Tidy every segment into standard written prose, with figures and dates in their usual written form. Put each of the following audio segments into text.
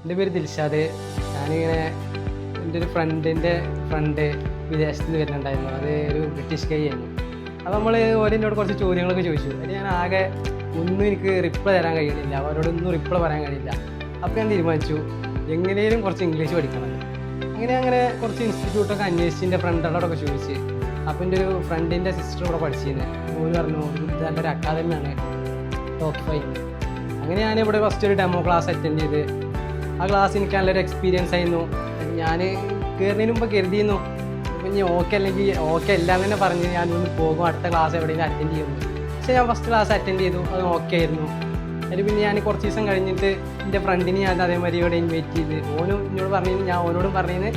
എൻ്റെ പേര് ദിൽഷാദ്. ഞാനിങ്ങനെ എൻ്റെ ഒരു ഫ്രണ്ട് വിദേശത്ത് നിന്ന് വരുന്നുണ്ടായിരുന്നു. അത് ഒരു ബ്രിട്ടീഷ് കൈ ആയിരുന്നു. അപ്പോൾ നമ്മൾ ഓരോന്നോട് കുറച്ച് ചോദ്യങ്ങളൊക്കെ ചോദിച്ചു. അതിന് ഞാൻ ആകെ ഒന്നും എനിക്ക് റിപ്ലൈ തരാൻ കഴിയണില്ല, അവരോടൊന്നും റിപ്ലൈ പറയാൻ കഴിയില്ല. അപ്പോൾ ഞാൻ തീരുമാനിച്ചു എങ്ങനെയും കുറച്ച് ഇംഗ്ലീഷ് പഠിക്കണം. അങ്ങനെ കുറച്ച് ഇൻസ്റ്റിറ്റ്യൂട്ടൊക്കെ അന്വേഷിച്ച് എൻ്റെ ഫ്രണ്ടുകളോടൊക്കെ ചോദിച്ച്. അപ്പോൾ എൻ്റെ ഒരു ഫ്രണ്ടിൻ്റെ സിസ്റ്റർ ഇവിടെ പഠിച്ചിരുന്നത്. ഓര് പറഞ്ഞു നല്ലൊരു അക്കാദമിയാണ് ടോക്ക് ഫൈവ്. അങ്ങനെ ഞാനിവിടെ ഫസ്റ്റ് ഒരു ഡെമോ ക്ലാസ് അറ്റൻഡ് ചെയ്ത്. ആ ക്ലാസ് എനിക്ക് നല്ലൊരു എക്സ്പീരിയൻസ് ആയിരുന്നു. ഞാൻ കയറുന്നതിന് മുമ്പ് കരുതിയിരുന്നു ഇപ്പം ഇനി ഓക്കെ അല്ലെങ്കിൽ ഓക്കെ അല്ല എന്ന് തന്നെ പറഞ്ഞ് ഞാനൊന്ന് പോകും, അടുത്ത ക്ലാസ് എവിടെയെങ്കിലും അറ്റൻഡ് ചെയ്യുന്നു. പക്ഷേ ഞാൻ ഫസ്റ്റ് ക്ലാസ് അറ്റൻഡ് ചെയ്തു, അത് ഓക്കെ ആയിരുന്നു. അതിൽ പിന്നെ ഞാൻ കുറച്ച് ദിവസം കഴിഞ്ഞിട്ട് എൻ്റെ ഫ്രണ്ടിനെ ഞാൻ അതേമാതിരി ഇവിടെ ഇൻവൈറ്റ് ചെയ്ത്. ഓനും എന്നോട് പറഞ്ഞു, ഞാൻ ഓനോടും പറഞ്ഞതിന്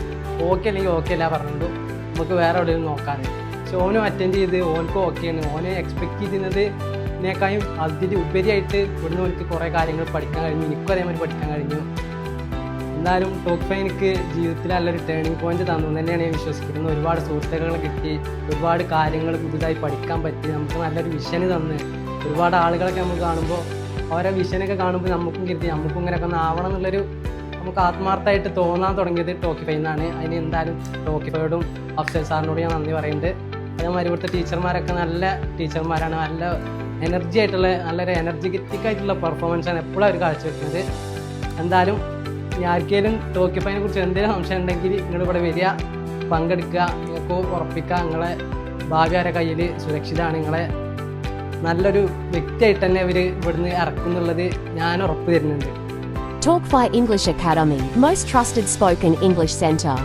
ഓക്കെ അല്ലെങ്കിൽ ഓക്കെ അല്ല പറഞ്ഞുകൊണ്ട് നമുക്ക് വേറെ എവിടെയും നോക്കാറ്. പക്ഷെ ഓനും അറ്റൻഡ് ചെയ്ത് ഓനക്കും ഓക്കെയാണ്. ഓന് എക്സ്പെക്റ്റ് ചെയ്യുന്നത് ഇതിനേക്കാളും അതിൽ ഉപരിയായിട്ട് ഇവിടുന്ന് എനിക്ക് കുറേ കാര്യങ്ങൾ പഠിക്കാൻ കഴിഞ്ഞു. എനിക്കും അതേമാതിരി പഠിക്കാൻ കഴിഞ്ഞു. എന്തായാലും ടോക്ക് ഫൈവ് എനിക്ക് ജീവിതത്തിൽ നല്ലൊരു ടേണിംഗ് പോയിന്റ് തന്നു തന്നെയാണ് ഞാൻ വിശ്വസിക്കുന്നത്. ഒരുപാട് സുഹൃത്തുക്കൾ കിട്ടി, ഒരുപാട് കാര്യങ്ങൾ പുതുതായി പഠിക്കാൻ പറ്റി, നമുക്ക് നല്ലൊരു വിഷന് തന്ന്. ഒരുപാട് ആളുകളൊക്കെ നമുക്ക് കാണുമ്പോൾ അവരെ വിഷനൊക്കെ കാണുമ്പോൾ നമുക്കും കരുതി നമുക്കും ഇങ്ങനെയൊക്കെ ഒന്ന് ആവണം എന്നുള്ളൊരു നമുക്ക് ആത്മാർത്ഥമായിട്ട് തോന്നാൻ തുടങ്ങിയത് ടോക്കി ഫൈവ് എന്നാണ്. അതിന് എന്തായാലും ടോക്കി ഫൈവോടും അഫ്സൽ സാറിനോട് ഞാൻ നന്ദി പറയുന്നുണ്ട്. അതേമാതിരി ഇവിടുത്തെ ടീച്ചർമാരൊക്കെ നല്ല ടീച്ചർമാരാണ്. നല്ല എനർജി ആയിട്ടുള്ള നല്ലൊരു എനർജറ്റിക് ആയിട്ടുള്ള പെർഫോമൻസാണ് എപ്പോഴും അവർ കാഴ്ചവെക്കുന്നത്. എന്തായാലും ആർക്കെങ്കിലും ടോക്കി ഫൈവിനെ കുറിച്ച് എന്തെങ്കിലും സംശയം ഉണ്ടെങ്കിൽ നിങ്ങളിവിടെ വരിക, പങ്കെടുക്കുക. നിങ്ങൾക്ക് ഉറപ്പിക്കുക നിങ്ങളെ ഭാവി അവരുടെ കയ്യിൽ സുരക്ഷിതമാണ്. നിങ്ങളെ നല്ലൊരു വ്യക്തിയായിട്ട് തന്നെ അവർ ഇവിടുന്ന് ഇറക്കുന്നുള്ളത് ഞാൻ ഉറപ്പ് തരുന്നുണ്ട്. Talk 5 English Academy, most trusted spoken English center.